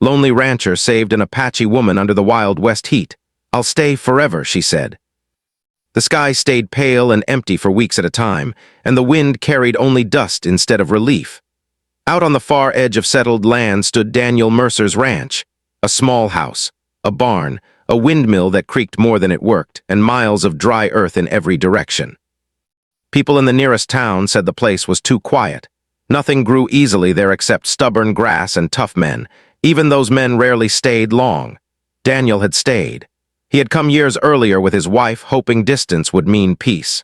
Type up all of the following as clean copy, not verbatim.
Lonely rancher saved an Apache woman under the Wild West heat. "I'll stay forever," she said. The sky stayed pale and empty for weeks at a time, and the wind carried only dust instead of relief. Out on the far edge of settled land stood Daniel Mercer's ranch, a small house, a barn, a windmill that creaked more than it worked, and miles of dry earth in every direction. People in the nearest town said the place was too quiet. Nothing grew easily there except stubborn grass and tough men. Even those men rarely stayed long. Daniel had stayed. He had come years earlier with his wife, hoping distance would mean peace.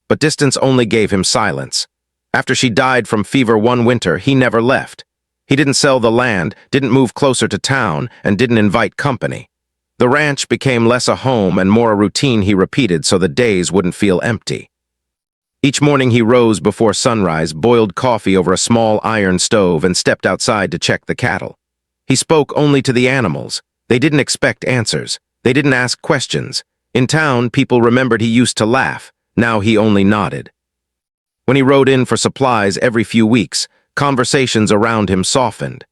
But distance only gave him silence. After she died from fever one winter, he never left. He didn't sell the land, didn't move closer to town, and didn't invite company. The ranch became less a home and more a routine he repeated so the days wouldn't feel empty. Each morning he rose before sunrise, boiled coffee over a small iron stove, and stepped outside to check the cattle. He spoke only to the animals. They didn't expect answers. They didn't ask questions. In town, people remembered he used to laugh. Now he only nodded. When he rode in for supplies every few weeks, conversations around him softened.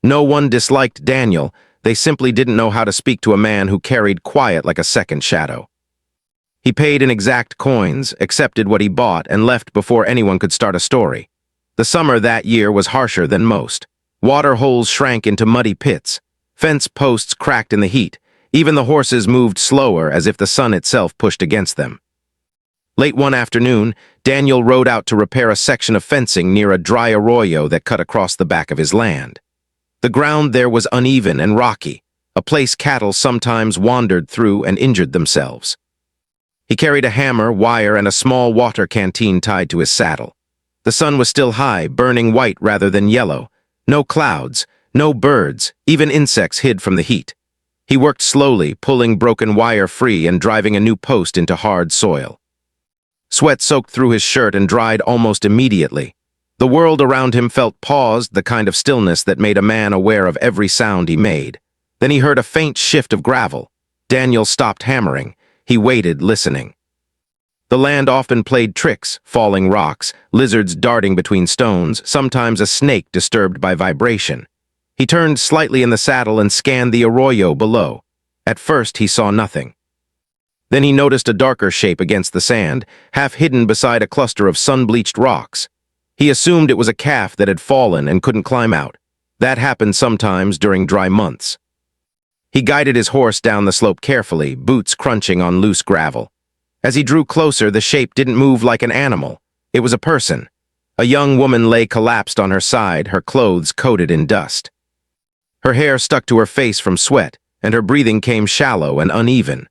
No one disliked Daniel. They simply didn't know how to speak to a man who carried quiet like a second shadow. He paid in exact coins, accepted what he bought, and left before anyone could start a story. The summer that year was harsher than most. Water holes shrank into muddy pits. Fence posts cracked in the heat. Even the horses moved slower, as if the sun itself pushed against them. Late one afternoon, Daniel rode out to repair a section of fencing near a dry arroyo that cut across the back of his land. The ground there was uneven and rocky, a place cattle sometimes wandered through and injured themselves. He carried a hammer, wire, and a small water canteen tied to his saddle. The sun was still high, burning white rather than yellow. No clouds, no birds, even insects hid from the heat. He worked slowly, pulling broken wire free and driving a new post into hard soil. Sweat soaked through his shirt and dried almost immediately. The world around him felt paused, the kind of stillness that made a man aware of every sound he made. Then he heard a faint shift of gravel. Daniel stopped hammering. He waited, listening. The land often played tricks, falling rocks, lizards darting between stones, sometimes a snake disturbed by vibration. He turned slightly in the saddle and scanned the arroyo below. At first, he saw nothing. Then he noticed a darker shape against the sand, half hidden beside a cluster of sun-bleached rocks. He assumed it was a calf that had fallen and couldn't climb out. That happened sometimes during dry months. He guided his horse down the slope carefully, boots crunching on loose gravel. As he drew closer, the shape didn't move like an animal. It was a person. A young woman lay collapsed on her side, her clothes coated in dust. Her hair stuck to her face from sweat, and her breathing came shallow and uneven.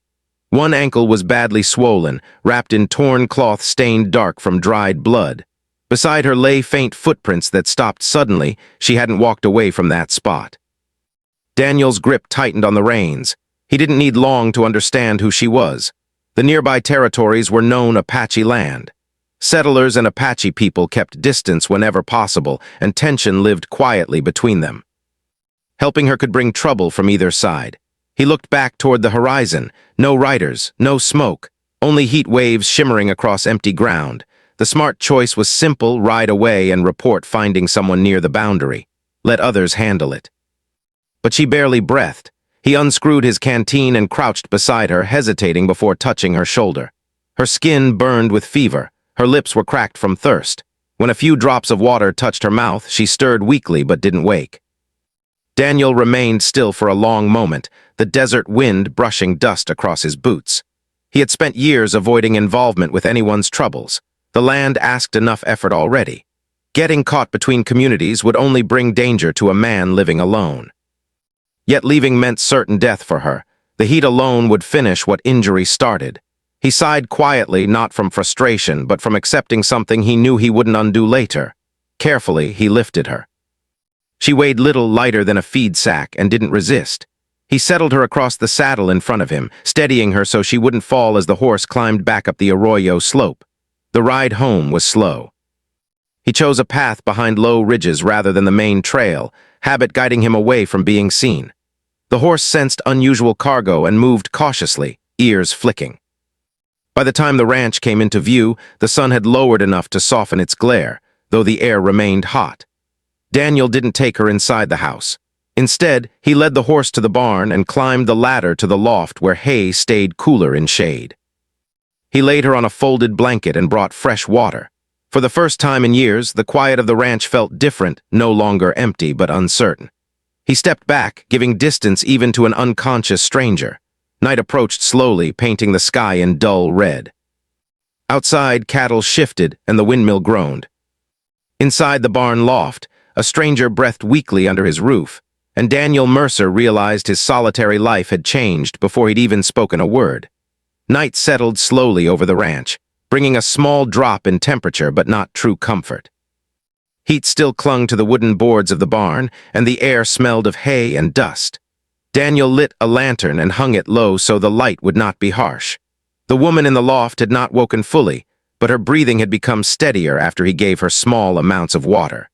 One ankle was badly swollen, wrapped in torn cloth stained dark from dried blood. Beside her lay faint footprints that stopped suddenly. She hadn't walked away from that spot. Daniel's grip tightened on the reins. He didn't need long to understand who she was. The nearby territories were known Apache land. Settlers and Apache people kept distance whenever possible, and tension lived quietly between them. Helping her could bring trouble from either side. He looked back toward the horizon. No riders, no smoke, only heat waves shimmering across empty ground. The smart choice was simple: ride away and report finding someone near the boundary. Let others handle it. But she barely breathed. He unscrewed his canteen and crouched beside her, hesitating before touching her shoulder. Her skin burned with fever. Her lips were cracked from thirst. When a few drops of water touched her mouth, she stirred weakly but didn't wake. Daniel remained still for a long moment, the desert wind brushing dust across his boots. He had spent years avoiding involvement with anyone's troubles. The land asked enough effort already. Getting caught between communities would only bring danger to a man living alone. Yet leaving meant certain death for her. The heat alone would finish what injury started. He sighed quietly, not from frustration, but from accepting something he knew he wouldn't undo later. Carefully, he lifted her. She weighed little lighter than a feed sack and didn't resist. He settled her across the saddle in front of him, steadying her so she wouldn't fall as the horse climbed back up the arroyo slope. The ride home was slow. He chose a path behind low ridges rather than the main trail, habit guiding him away from being seen. The horse sensed unusual cargo and moved cautiously, ears flicking. By the time the ranch came into view, the sun had lowered enough to soften its glare, though the air remained hot. Daniel didn't take her inside the house. Instead, he led the horse to the barn and climbed the ladder to the loft where hay stayed cooler in shade. He laid her on a folded blanket and brought fresh water. For the first time in years, the quiet of the ranch felt different, no longer empty but uncertain. He stepped back, giving distance even to an unconscious stranger. Night approached slowly, painting the sky in dull red. Outside, cattle shifted and the windmill groaned. Inside the barn loft, a stranger breathed weakly under his roof, and Daniel Mercer realized his solitary life had changed before he'd even spoken a word. Night settled slowly over the ranch, bringing a small drop in temperature but not true comfort. Heat still clung to the wooden boards of the barn, and the air smelled of hay and dust. Daniel lit a lantern and hung it low so the light would not be harsh. The woman in the loft had not woken fully, but her breathing had become steadier after he gave her small amounts of water.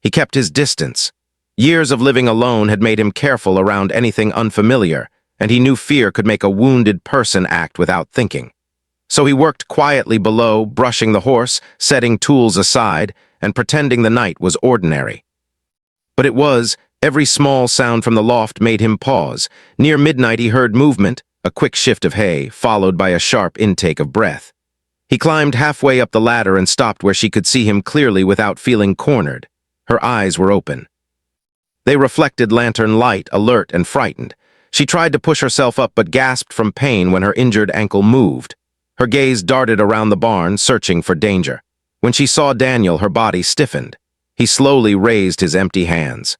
He kept his distance. Years of living alone had made him careful around anything unfamiliar, and he knew fear could make a wounded person act without thinking. So he worked quietly below, brushing the horse, setting tools aside, and pretending the night was ordinary. But every small sound from the loft made him pause. Near midnight he heard movement, a quick shift of hay, followed by a sharp intake of breath. He climbed halfway up the ladder and stopped where she could see him clearly without feeling cornered. Her eyes were open. They reflected lantern light, alert and frightened. She tried to push herself up but gasped from pain when her injured ankle moved. Her gaze darted around the barn, searching for danger. When she saw Daniel, her body stiffened. He slowly raised his empty hands.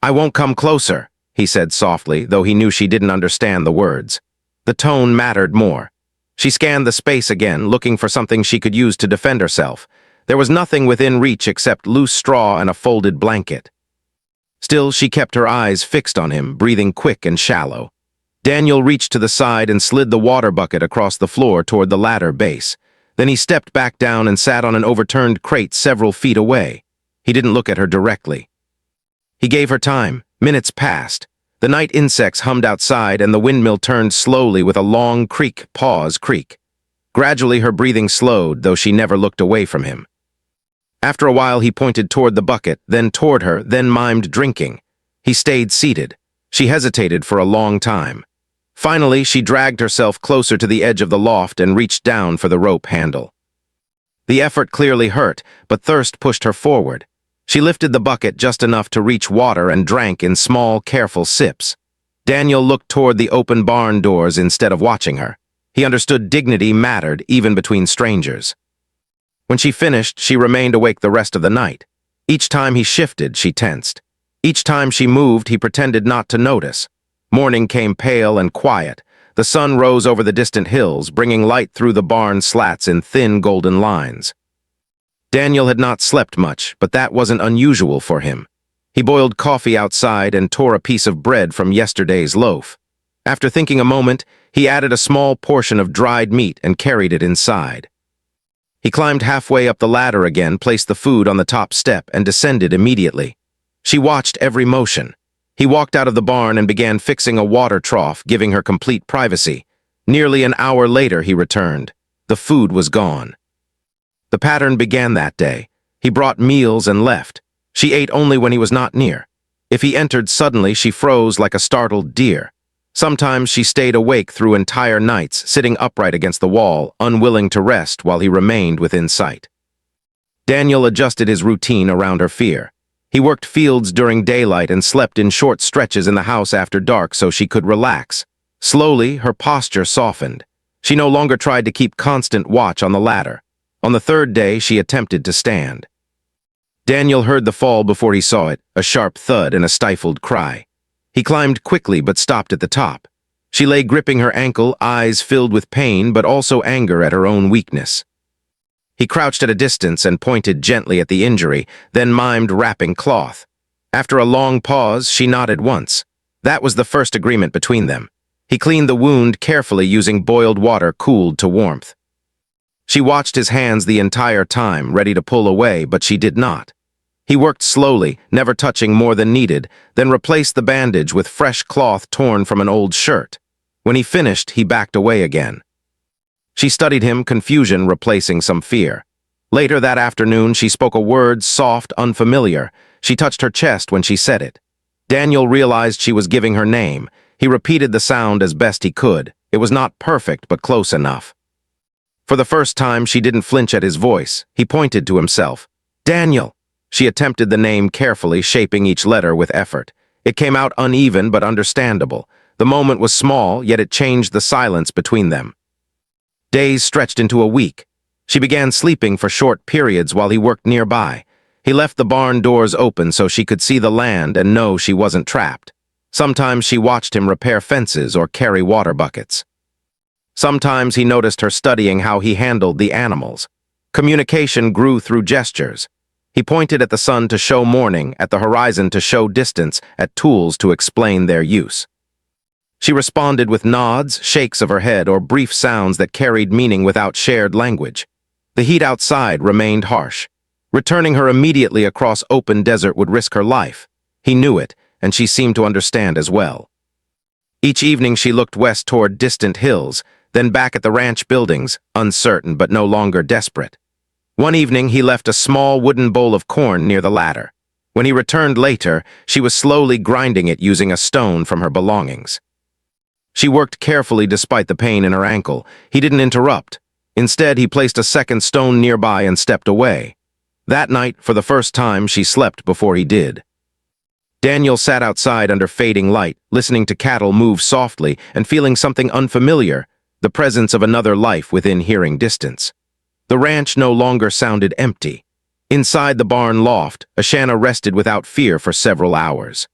"I won't come closer," he said softly, though he knew she didn't understand the words. The tone mattered more. She scanned the space again, looking for something she could use to defend herself. There was nothing within reach except loose straw and a folded blanket. Still, she kept her eyes fixed on him, breathing quick and shallow. Daniel reached to the side and slid the water bucket across the floor toward the ladder base. Then he stepped back down and sat on an overturned crate several feet away. He didn't look at her directly. He gave her time. Minutes passed. The night insects hummed outside and the windmill turned slowly with a long creak. Gradually her breathing slowed, though she never looked away from him. After a while he pointed toward the bucket, then toward her, then mimed drinking. He stayed seated. She hesitated for a long time. Finally, she dragged herself closer to the edge of the loft and reached down for the rope handle. The effort clearly hurt, but thirst pushed her forward. She lifted the bucket just enough to reach water and drank in small, careful sips. Daniel looked toward the open barn doors instead of watching her. He understood dignity mattered even between strangers. When she finished, she remained awake the rest of the night. Each time he shifted, she tensed. Each time she moved, he pretended not to notice. Morning came pale and quiet. The sun rose over the distant hills, bringing light through the barn slats in thin golden lines. Daniel had not slept much, but that wasn't unusual for him. He boiled coffee outside and tore a piece of bread from yesterday's loaf. After thinking a moment, he added a small portion of dried meat and carried it inside. He climbed halfway up the ladder again, placed the food on the top step, and descended immediately. She watched every motion. He walked out of the barn and began fixing a water trough, giving her complete privacy. Nearly an hour later, he returned. The food was gone. The pattern began that day. He brought meals and left. She ate only when he was not near. If he entered suddenly, she froze like a startled deer. Sometimes she stayed awake through entire nights, sitting upright against the wall, unwilling to rest while he remained within sight. Daniel adjusted his routine around her fear. He worked fields during daylight and slept in short stretches in the house after dark so she could relax. Slowly, her posture softened. She no longer tried to keep constant watch on the ladder. On the third day, she attempted to stand. Daniel heard the fall before he saw it, a sharp thud and a stifled cry. He climbed quickly but stopped at the top. She lay gripping her ankle, eyes filled with pain but also anger at her own weakness. He crouched at a distance and pointed gently at the injury, then mimed wrapping cloth. After a long pause, she nodded once. That was the first agreement between them. He cleaned the wound carefully using boiled water cooled to warmth. She watched his hands the entire time, ready to pull away, but she did not. He worked slowly, never touching more than needed, then replaced the bandage with fresh cloth torn from an old shirt. When he finished, he backed away again. She studied him, confusion replacing some fear. Later that afternoon, she spoke a word, soft, unfamiliar. She touched her chest when she said it. Daniel realized she was giving her name. He repeated the sound as best he could. It was not perfect, but close enough. For the first time, she didn't flinch at his voice. He pointed to himself. Daniel! She attempted the name carefully, shaping each letter with effort. It came out uneven but understandable. The moment was small, yet it changed the silence between them. Days stretched into a week. She began sleeping for short periods while he worked nearby. He left the barn doors open so she could see the land and know she wasn't trapped. Sometimes she watched him repair fences or carry water buckets. Sometimes he noticed her studying how he handled the animals. Communication grew through gestures. He pointed at the sun to show morning, at the horizon to show distance, at tools to explain their use. She responded with nods, shakes of her head, or brief sounds that carried meaning without shared language. The heat outside remained harsh. Returning her immediately across open desert would risk her life. He knew it, and she seemed to understand as well. Each evening she looked west toward distant hills, then back at the ranch buildings, uncertain but no longer desperate. One evening he left a small wooden bowl of corn near the ladder. When he returned later, she was slowly grinding it using a stone from her belongings. She worked carefully despite the pain in her ankle. He didn't interrupt. Instead, he placed a second stone nearby and stepped away. That night, for the first time, she slept before he did. Daniel sat outside under fading light, listening to cattle move softly and feeling something unfamiliar, the presence of another life within hearing distance. The ranch no longer sounded empty. Inside the barn loft, Ashana rested without fear for several hours.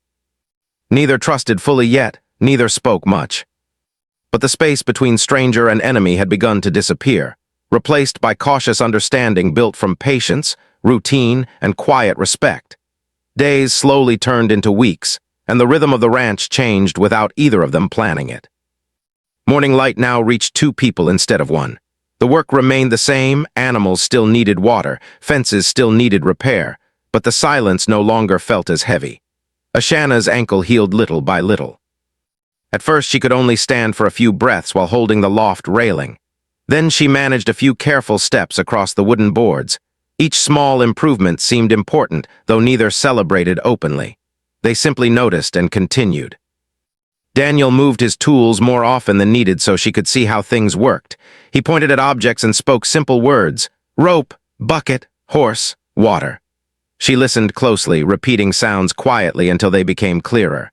Neither trusted fully yet, neither spoke much. But the space between stranger and enemy had begun to disappear, replaced by cautious understanding built from patience, routine, and quiet respect. Days slowly turned into weeks, and the rhythm of the ranch changed without either of them planning it. Morning light now reached two people instead of one. The work remained the same, animals still needed water, fences still needed repair, but the silence no longer felt as heavy. Ashana's ankle healed little by little. At first she could only stand for a few breaths while holding the loft railing. Then she managed a few careful steps across the wooden boards. Each small improvement seemed important, though neither celebrated openly. They simply noticed and continued. Daniel moved his tools more often than needed so she could see how things worked. He pointed at objects and spoke simple words: rope, bucket, horse, water. She listened closely, repeating sounds quietly until they became clearer.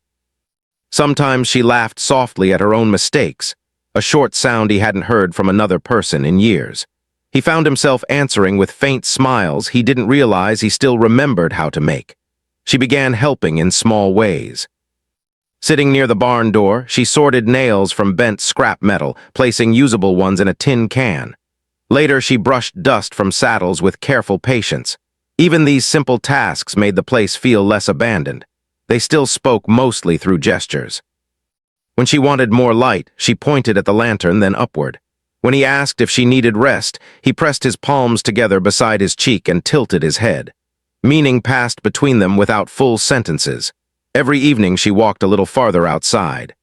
Sometimes she laughed softly at her own mistakes, a short sound he hadn't heard from another person in years. He found himself answering with faint smiles he didn't realize he still remembered how to make. She began helping in small ways. Sitting near the barn door, she sorted nails from bent scrap metal, placing usable ones in a tin can. Later, she brushed dust from saddles with careful patience. Even these simple tasks made the place feel less abandoned. They still spoke mostly through gestures. When she wanted more light, she pointed at the lantern, then upward. When he asked if she needed rest, he pressed his palms together beside his cheek and tilted his head. Meaning passed between them without full sentences. Every evening she walked a little farther outside.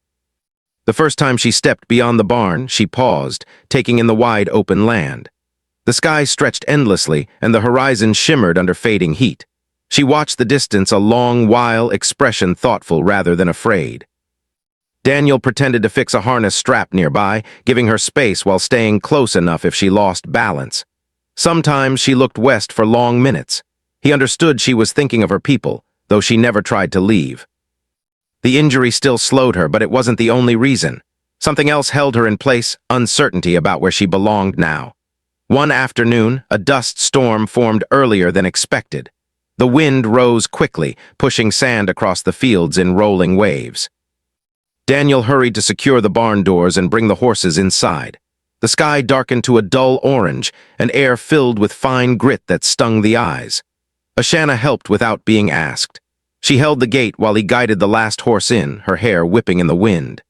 The first time she stepped beyond the barn, she paused, taking in the wide open land. The sky stretched endlessly, and the horizon shimmered under fading heat. She watched the distance, a long while, expression thoughtful rather than afraid. Daniel pretended to fix a harness strap nearby, giving her space while staying close enough if she lost balance. Sometimes she looked west for long minutes. He understood she was thinking of her people, though she never tried to leave. The injury still slowed her, but it wasn't the only reason. Something else held her in place, uncertainty about where she belonged now. One afternoon, a dust storm formed earlier than expected. The wind rose quickly, pushing sand across the fields in rolling waves. Daniel hurried to secure the barn doors and bring the horses inside. The sky darkened to a dull orange, and air filled with fine grit that stung the eyes. Ashana helped without being asked. She held the gate while he guided the last horse in, her hair whipping in the wind.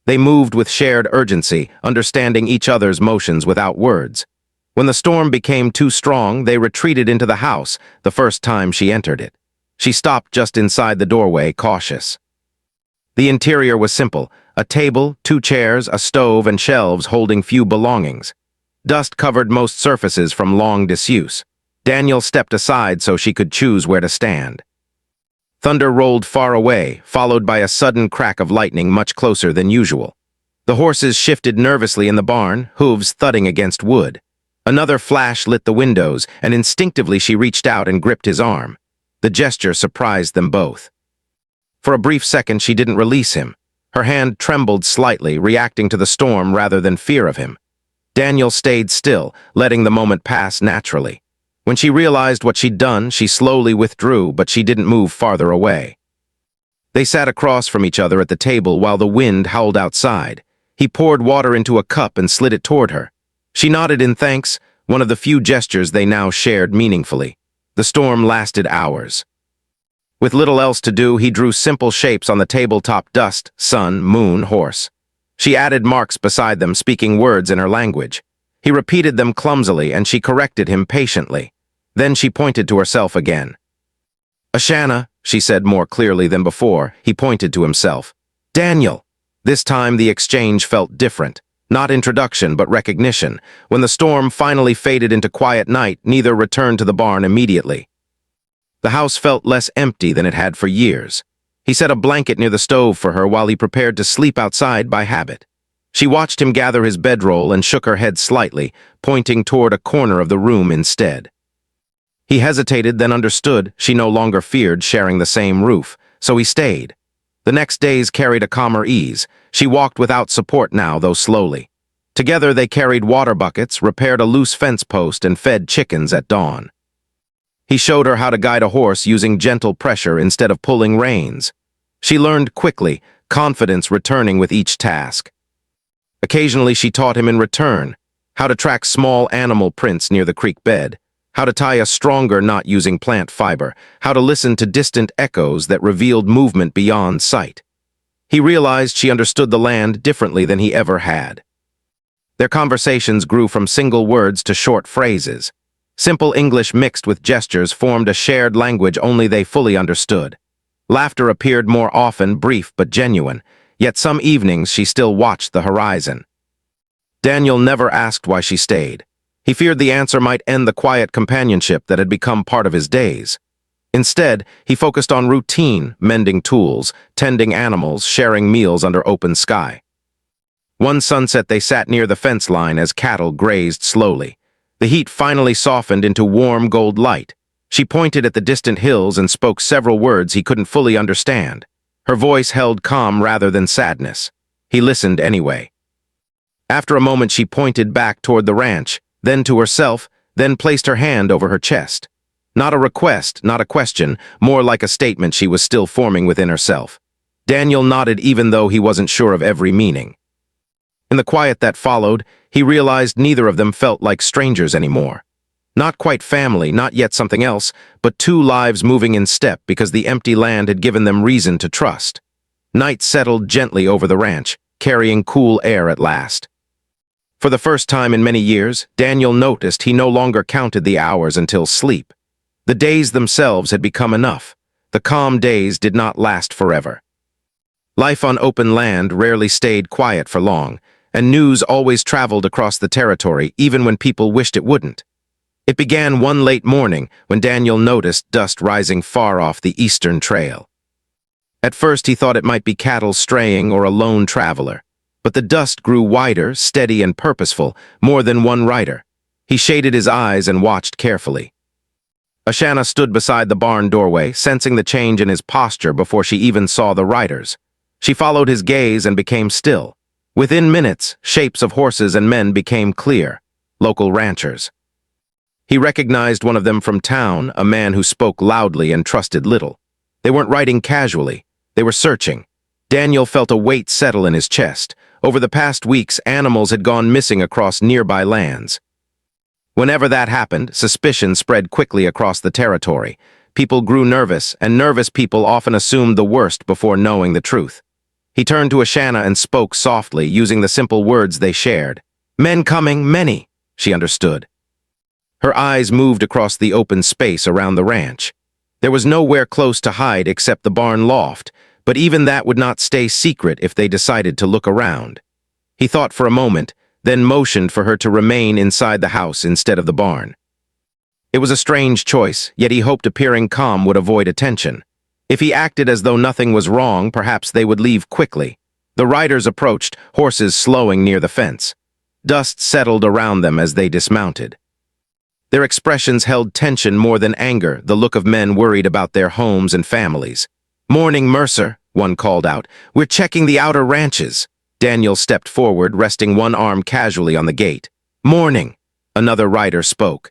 They moved with shared urgency, understanding each other's motions without words. When the storm became too strong, they retreated into the house, the first time she entered it. She stopped just inside the doorway, cautious. The interior was simple: a table, 2 chairs, a stove, and shelves holding few belongings. Dust covered most surfaces from long disuse. Daniel stepped aside so she could choose where to stand. Thunder rolled far away, followed by a sudden crack of lightning much closer than usual. The horses shifted nervously in the barn, hooves thudding against wood. Another flash lit the windows, and instinctively she reached out and gripped his arm. The gesture surprised them both. For a brief second she didn't release him. Her hand trembled slightly, reacting to the storm rather than fear of him. Daniel stayed still, letting the moment pass naturally. When she realized what she'd done, she slowly withdrew, but she didn't move farther away. They sat across from each other at the table while the wind howled outside. He poured water into a cup and slid it toward her. She nodded in thanks, one of the few gestures they now shared meaningfully. The storm lasted hours. With little else to do, he drew simple shapes on the tabletop: dust, sun, moon, horse. She added marks beside them, speaking words in her language. He repeated them clumsily, and she corrected him patiently. Then she pointed to herself again. "Ashana," she said more clearly than before. He pointed to himself. "Daniel." This time the exchange felt different. Not introduction, but recognition. When the storm finally faded into quiet night, neither returned to the barn immediately. The house felt less empty than it had for years. He set a blanket near the stove for her while he prepared to sleep outside by habit. She watched him gather his bedroll and shook her head slightly, pointing toward a corner of the room instead. He hesitated, then understood she no longer feared sharing the same roof, so he stayed. The next days carried a calmer ease. She walked without support now, though slowly. Together they carried water buckets, repaired a loose fence post, and fed chickens at dawn. He showed her how to guide a horse using gentle pressure instead of pulling reins. She learned quickly, confidence returning with each task. Occasionally she taught him in return how to track small animal prints near the creek bed, how to tie a stronger knot using plant fiber, how to listen to distant echoes that revealed movement beyond sight. He realized she understood the land differently than he ever had. Their conversations grew from single words to short phrases. Simple English mixed with gestures formed a shared language only they fully understood. Laughter appeared more often, brief but genuine, yet some evenings she still watched the horizon. Daniel never asked why she stayed. He feared the answer might end the quiet companionship that had become part of his days. Instead, he focused on routine, mending tools, tending animals, sharing meals under open sky. One sunset they sat near the fence line as cattle grazed slowly. The heat finally softened into warm gold light. She pointed at the distant hills and spoke several words he couldn't fully understand. Her voice held calm rather than sadness. He listened anyway. After a moment she pointed back toward the ranch, then to herself, then placed her hand over her chest. Not a request, not a question, more like a statement she was still forming within herself. Daniel nodded even though he wasn't sure of every meaning. In the quiet that followed, he realized neither of them felt like strangers anymore. Not quite family, not yet something else, but two lives moving in step because the empty land had given them reason to trust. Night settled gently over the ranch, carrying cool air at last. For the first time in many years, Daniel noticed he no longer counted the hours until sleep. The days themselves had become enough. The calm days did not last forever. Life on open land rarely stayed quiet for long, and news always traveled across the territory even when people wished it wouldn't. It began one late morning when Daniel noticed dust rising far off the eastern trail. At first he thought it might be cattle straying or a lone traveler, but the dust grew wider, steady and purposeful, more than one rider. He shaded his eyes and watched carefully. Ashana stood beside the barn doorway, sensing the change in his posture before she even saw the riders. She followed his gaze and became still. Within minutes, shapes of horses and men became clear, local ranchers. He recognized one of them from town, a man who spoke loudly and trusted little. They weren't riding casually, they were searching. Daniel felt a weight settle in his chest. Over the past weeks, animals had gone missing across nearby lands. Whenever that happened, suspicion spread quickly across the territory. People grew nervous, and nervous people often assumed the worst before knowing the truth. He turned to Ashana and spoke softly, using the simple words they shared. "Men coming, many," she understood. Her eyes moved across the open space around the ranch. There was nowhere close to hide except the barn loft, but even that would not stay secret if they decided to look around. He thought for a moment, then motioned for her to remain inside the house instead of the barn. It was a strange choice, yet he hoped appearing calm would avoid attention. If he acted as though nothing was wrong, perhaps they would leave quickly. The riders approached, horses slowing near the fence. Dust settled around them as they dismounted. Their expressions held tension more than anger, the look of men worried about their homes and families. "Morning, Mercer," one called out. "We're checking the outer ranches." Daniel stepped forward, resting one arm casually on the gate. "Morning," another rider spoke.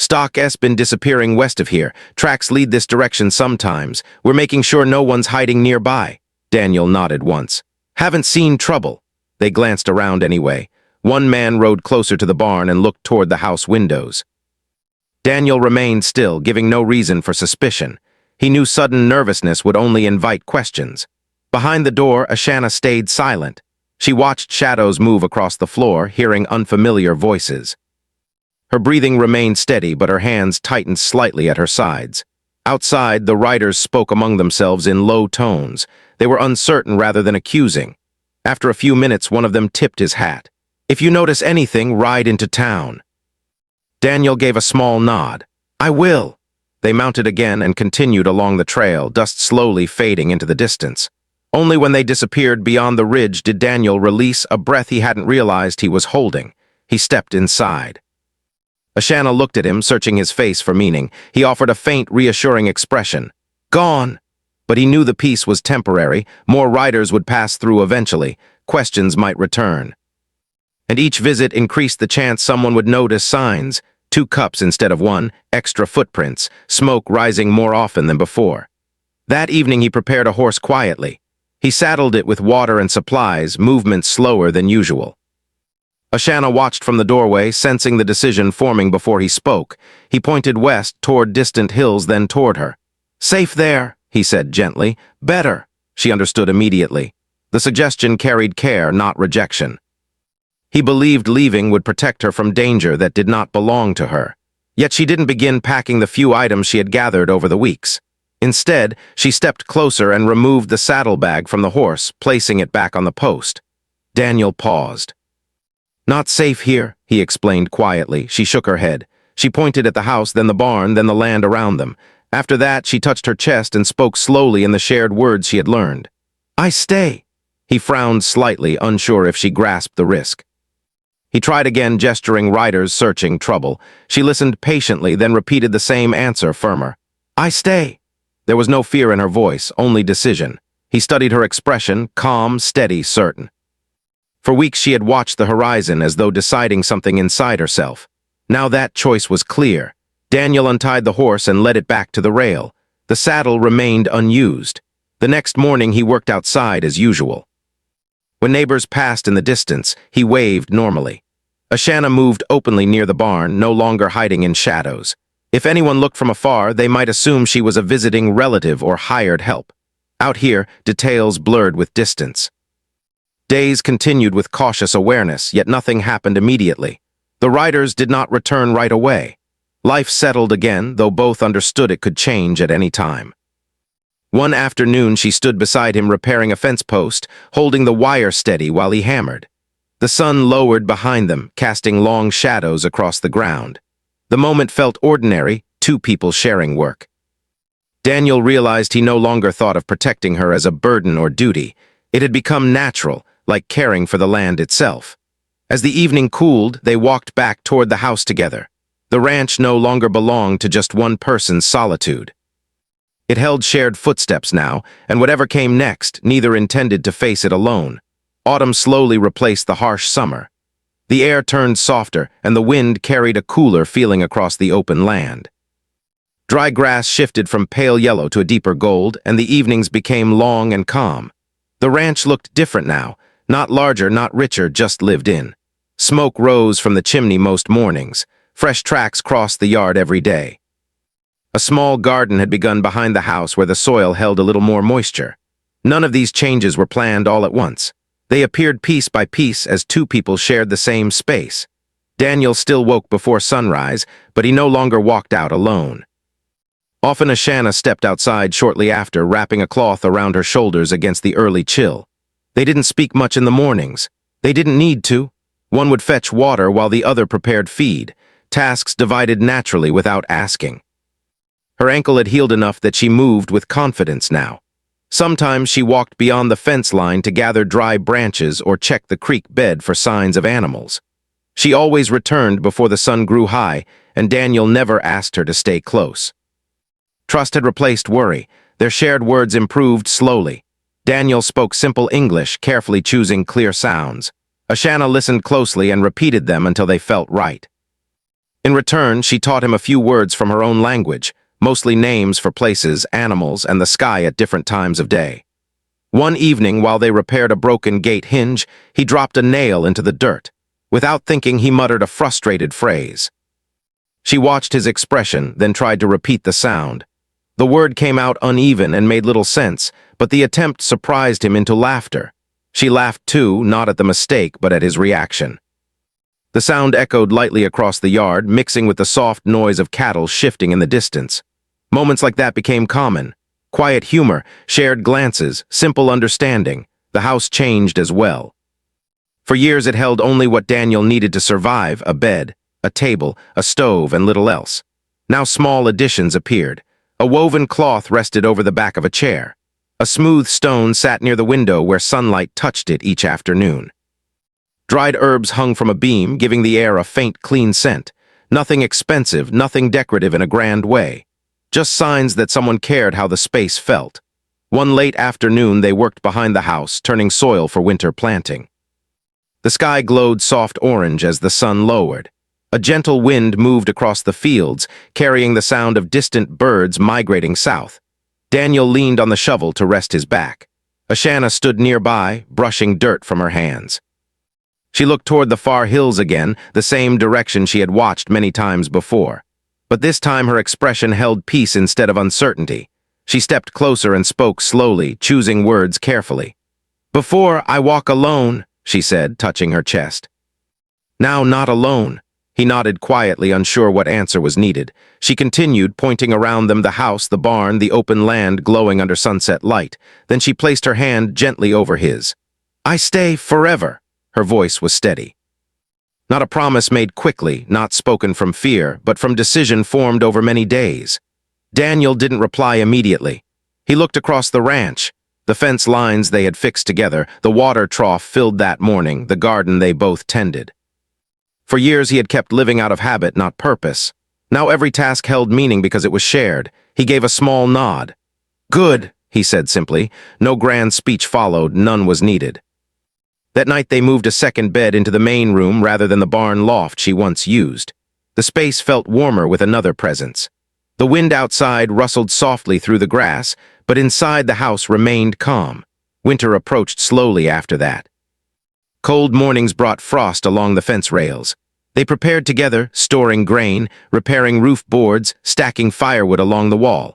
"Stock's been disappearing west of here. Tracks lead this direction sometimes. We're making sure no one's hiding nearby." Daniel nodded once. "Haven't seen trouble." They glanced around anyway. One man rode closer to the barn and looked toward the house windows. Daniel remained still, giving no reason for suspicion. He knew sudden nervousness would only invite questions. Behind the door, Ashana stayed silent. She watched shadows move across the floor, hearing unfamiliar voices. Her breathing remained steady, but her hands tightened slightly at her sides. Outside, the riders spoke among themselves in low tones. They were uncertain rather than accusing. After a few minutes, one of them tipped his hat. "If you notice anything, ride into town." Daniel gave a small nod. "I will." They mounted again and continued along the trail, dust slowly fading into the distance. Only when they disappeared beyond the ridge did Daniel release a breath he hadn't realized he was holding. He stepped inside. Ashana looked at him, searching his face for meaning. He offered a faint, reassuring expression. "Gone." But he knew the peace was temporary. More riders would pass through eventually. Questions might return. And each visit increased the chance someone would notice signs. 2 cups instead of 1, extra footprints, smoke rising more often than before. That evening he prepared a horse quietly. He saddled it with water and supplies, movement slower than usual. Ashana watched from the doorway, sensing the decision forming before he spoke. He pointed west, toward distant hills, then toward her. "Safe there," he said gently. "Better." She understood immediately. The suggestion carried care, not rejection. He believed leaving would protect her from danger that did not belong to her. Yet she didn't begin packing the few items she had gathered over the weeks. Instead, she stepped closer and removed the saddlebag from the horse, placing it back on the post. Daniel paused. "Not safe here," he explained quietly. She shook her head. She pointed at the house, then the barn, then the land around them. After that, she touched her chest and spoke slowly in the shared words she had learned. "I stay." He frowned slightly, unsure if she grasped the risk. He tried again, gesturing riders searching trouble. She listened patiently, then repeated the same answer, firmer. "I stay." There was no fear in her voice, only decision. He studied her expression, calm, steady, certain. For weeks she had watched the horizon as though deciding something inside herself. Now that choice was clear. Daniel untied the horse and led it back to the rail. The saddle remained unused. The next morning he worked outside as usual. When neighbors passed in the distance, he waved normally. Ashana moved openly near the barn, no longer hiding in shadows. If anyone looked from afar, they might assume she was a visiting relative or hired help. Out here, details blurred with distance. Days continued with cautious awareness, yet nothing happened immediately. The riders did not return right away. Life settled again, though both understood it could change at any time. One afternoon she stood beside him repairing a fence post, holding the wire steady while he hammered. The sun lowered behind them, casting long shadows across the ground. The moment felt ordinary, 2 people sharing work. Daniel realized he no longer thought of protecting her as a burden or duty. It had become natural, like caring for the land itself. As the evening cooled, they walked back toward the house together. The ranch no longer belonged to just one person's solitude. It held shared footsteps now, and whatever came next, neither intended to face it alone. Autumn slowly replaced the harsh summer. The air turned softer, and the wind carried a cooler feeling across the open land. Dry grass shifted from pale yellow to a deeper gold, and the evenings became long and calm. The ranch looked different now, not larger, not richer, just lived in. Smoke rose from the chimney most mornings. Fresh tracks crossed the yard every day. A small garden had begun behind the house where the soil held a little more moisture. None of these changes were planned all at once. They appeared piece by piece as 2 people shared the same space. Daniel still woke before sunrise, but he no longer walked out alone. Often Ashana stepped outside shortly after, wrapping a cloth around her shoulders against the early chill. They didn't speak much in the mornings. They didn't need to. One would fetch water while the other prepared feed, tasks divided naturally without asking. Her ankle had healed enough that she moved with confidence now. Sometimes she walked beyond the fence line to gather dry branches or check the creek bed for signs of animals. She always returned before the sun grew high, and Daniel never asked her to stay close. Trust had replaced worry. Their shared words improved slowly. Daniel spoke simple English, carefully choosing clear sounds. Ashana listened closely and repeated them until they felt right. In return, she taught him a few words from her own language, mostly names for places, animals, and the sky at different times of day. One evening, while they repaired a broken gate hinge, he dropped a nail into the dirt. Without thinking, he muttered a frustrated phrase. She watched his expression, then tried to repeat the sound. The word came out uneven and made little sense, but the attempt surprised him into laughter. She laughed too, not at the mistake, but at his reaction. The sound echoed lightly across the yard, mixing with the soft noise of cattle shifting in the distance. Moments like that became common. Quiet humor, shared glances, simple understanding. The house changed as well. For years it held only what Daniel needed to survive: a bed, a table, a stove, and little else. Now small additions appeared. A woven cloth rested over the back of a chair. A smooth stone sat near the window where sunlight touched it each afternoon. Dried herbs hung from a beam, giving the air a faint, clean scent. Nothing expensive, nothing decorative in a grand way. Just signs that someone cared how the space felt. One late afternoon they worked behind the house, turning soil for winter planting. The sky glowed soft orange as the sun lowered. A gentle wind moved across the fields, carrying the sound of distant birds migrating south. Daniel leaned on the shovel to rest his back. Ashana stood nearby, brushing dirt from her hands. She looked toward the far hills again, the same direction she had watched many times before. But this time her expression held peace instead of uncertainty. She stepped closer and spoke slowly, choosing words carefully. "Before I walk alone," she said, touching her chest. "Now not alone." He nodded quietly, unsure what answer was needed. She continued, pointing around them: the house, the barn, the open land glowing under sunset light. Then she placed her hand gently over his. "I stay forever." Her voice was steady. Not a promise made quickly, not spoken from fear, but from decision formed over many days. Daniel didn't reply immediately. He looked across the ranch. The fence lines they had fixed together, the water trough filled that morning, the garden they both tended. For years he had kept living out of habit, not purpose. Now every task held meaning because it was shared. He gave a small nod. "Good," he said simply. No grand speech followed, none was needed. That night they moved a second bed into the main room rather than the barn loft she once used. The space felt warmer with another presence. The wind outside rustled softly through the grass, but inside the house remained calm. Winter approached slowly after that. Cold mornings brought frost along the fence rails. They prepared together, storing grain, repairing roof boards, stacking firewood along the wall.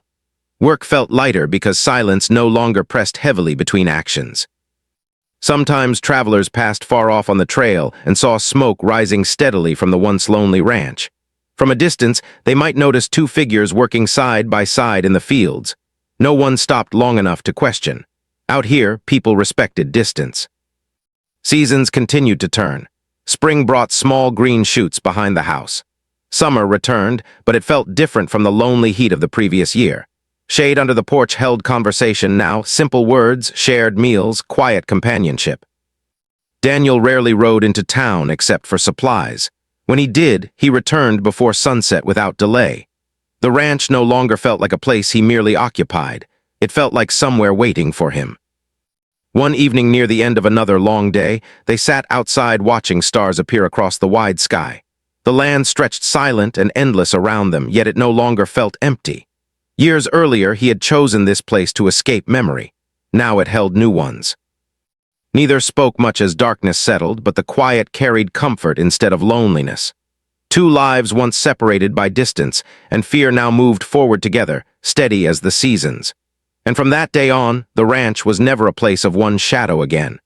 Work felt lighter because silence no longer pressed heavily between actions. Sometimes travelers passed far off on the trail and saw smoke rising steadily from the once lonely ranch. From a distance, they might notice two figures working side by side in the fields. No one stopped long enough to question. Out here, people respected distance. Seasons continued to turn. Spring brought small green shoots behind the house. Summer returned, but it felt different from the lonely heat of the previous year. Shade under the porch held conversation now, simple words, shared meals, quiet companionship. Daniel rarely rode into town except for supplies. When he did, he returned before sunset without delay. The ranch no longer felt like a place he merely occupied. It felt like somewhere waiting for him. One evening near the end of another long day, they sat outside watching stars appear across the wide sky. The land stretched silent and endless around them, yet it no longer felt empty. Years earlier, he had chosen this place to escape memory. Now it held new ones. Neither spoke much as darkness settled, but the quiet carried comfort instead of loneliness. Two lives once separated by distance, and fear now moved forward together, steady as the seasons. And from that day on, the ranch was never a place of one's shadow again.